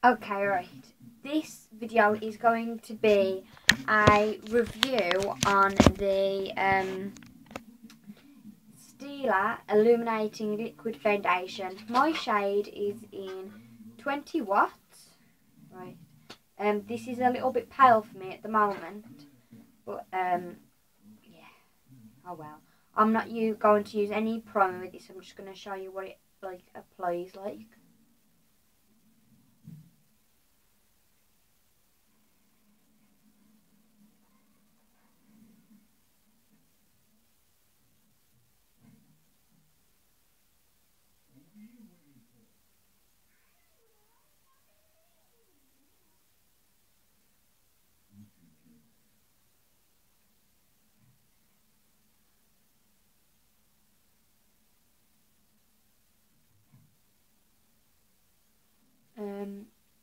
Okay, right. This video is going to be a review on the Stila Illuminating Liquid Foundation. My shade is in 20 watts. Right. This is a little bit pale for me at the moment, but yeah. Oh well. I'm not going to use any primer with this. I'm just going to show you what it applies like.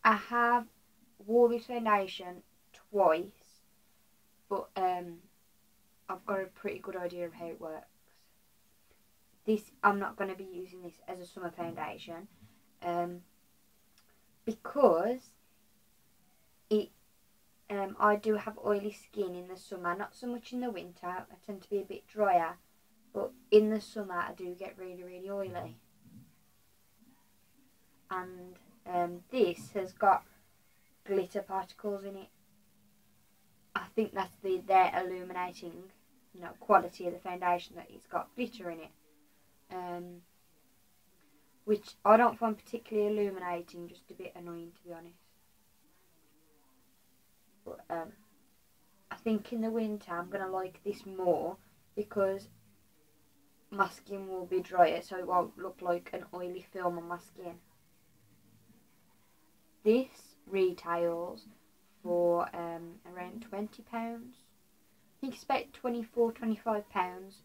I have wore this foundation twice, but I've got a pretty good idea of how it works. I'm not going to be using this as a summer foundation, because I do have oily skin in the summer, not so much in the winter. I tend to be a bit drier, but in the summer I do get really, really oily. And this has got glitter particles in it. I think that's their illuminating, quality of the foundation, that it's got glitter in it, which I don't find particularly illuminating, just a bit annoying, to be honest. But I think in the winter I'm going to like this more, because my skin will be drier, so it won't look like an oily film on my skin. This retails for around £20. I think it's about £24–25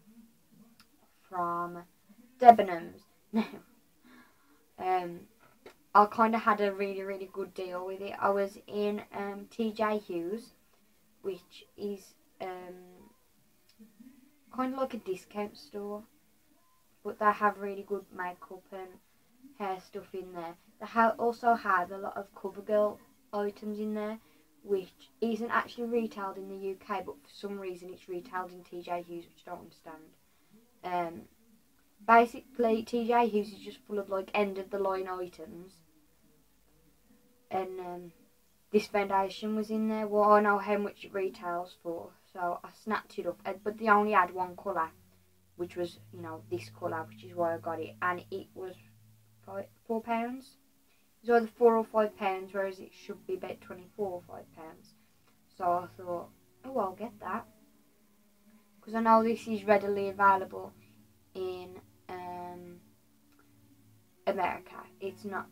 from Debenhams. Now, I kind of had a really, really good deal with it. I was in TJ Hughes, which is kind of like a discount store, but they have really good makeup and hair stuff in there. They also have a lot of CoverGirl items in there, which isn't actually retailed in the UK, but for some reason it's retailed in TJ Hughes, which I don't understand. Basically, TJ Hughes is just full of like end of the line items, and this foundation was in there. Well, I know how much it retails for, so I snapped it up. But they only had one colour, which was this colour, which is why I got it, and it was £4. It was either £4 or £5, whereas it should be about £24 or £5. So I thought, oh, I'll get that, because I know this is readily available in America. It's not,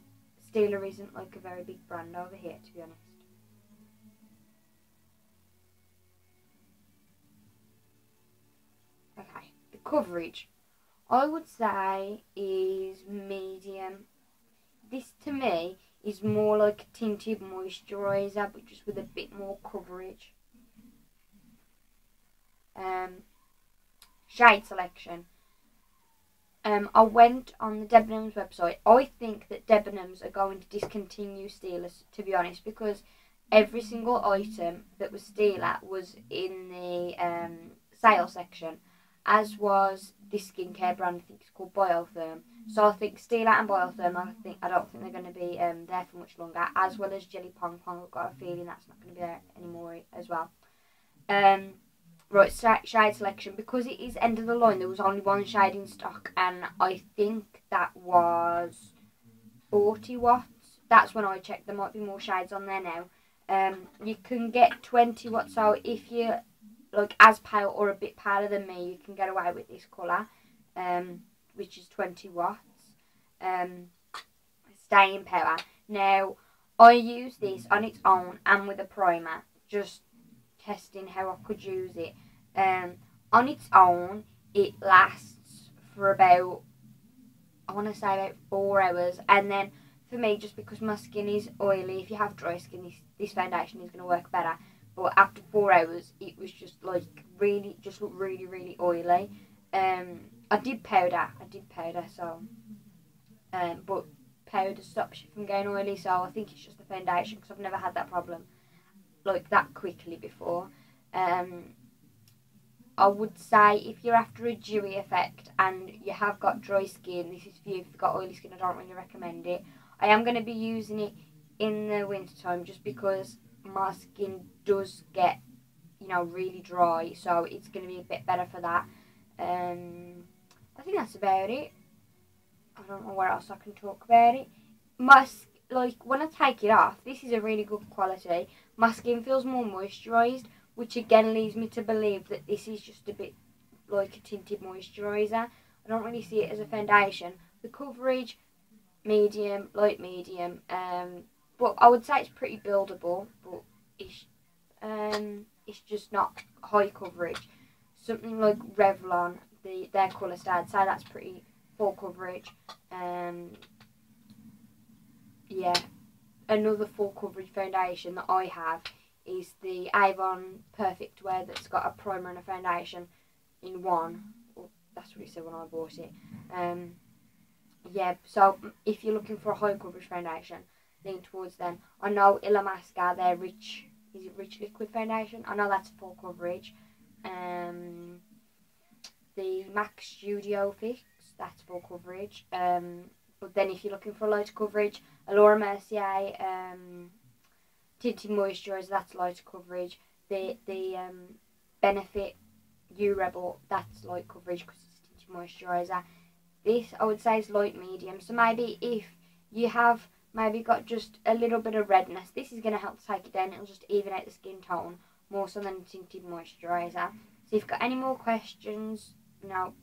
Stila isn't like a very big brand over here, to be honest. Okay, the coverage, I would say, is medium. This to me is more like a tinted moisturiser, but just with a bit more coverage. Shade selection. I went on the Debenhams website. I think that Debenhams are going to discontinue Stila, to be honest, because every single item that was Stila was in the sale section, as was this skincare brand. I think it's called Biotherm. So I think Stila and Biotherm, I don't think they're going to be there for much longer, as well as Jelly Pong Pong. I've got a feeling that's not going to be there anymore as well. Right, shade selection. Because it is end of the line, there was only one shade in stock, and I think that was 40 watts. That's when I checked. There might be more shades on there now. You can get 20 watts, so if you're like as pale or a bit paler than me, you can get away with this colour, which is 20 watts. Staying power. Now, I use this on its own and with a primer, just testing how I could use it. On its own, it lasts for about, I want to say about 4 hours, and then for me, just because my skin is oily, if you have dry skin, this foundation is going to work better. But after 4 hours, it was just like really, just looked really, really oily. I did powder, so but powder stops you from getting oily, so I think it's just the foundation because I've never had that problem like that quickly before. I would say if you're after a dewy effect and you have got dry skin, this is for you. If you've got oily skin, I don't really recommend it. I am going to be using it in the winter time just because my skin does get, you know, really dry, so it's going to be a bit better for that. I think that's about it. I don't know where else I can talk about it. Like when I take it off, this is a really good quality. My skin feels more moisturised, which again leads me to believe that this is just a bit like a tinted moisturiser. I don't really see it as a foundation. The coverage, medium, light medium. But I would say it's pretty buildable, but it's just not high coverage. Something like Revlon, their colour stay, I'd say that's pretty full coverage. Yeah, another full coverage foundation that I have is the Avon Perfect Wear that's got a primer and a foundation in one. Well, that's what it said when I bought it. Yeah, so if you're looking for a high coverage foundation, lean towards them. I know Illuminating, their Rich Liquid Foundation. I know that's full coverage. The MAC Studio Fix, that's full coverage. But then if you're looking for lighter coverage, Laura Mercier Tinted Moisturiser, that's lighter coverage. The Benefit U Rebel, that's light coverage because it's tinted moisturiser. This I would say is light medium. So maybe if you have maybe got just a little bit of redness, this is going to help take it down. It'll just even out the skin tone more so than tinted moisturiser. So if you've got any more questions, you know,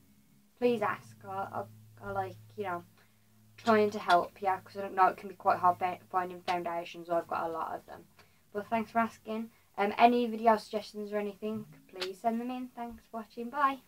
please ask. I like, you know, trying to help you because I don't know, it can be quite hard finding foundations. I've got a lot of them. But thanks for asking. Any video suggestions or anything, please send them in. Thanks for watching. Bye.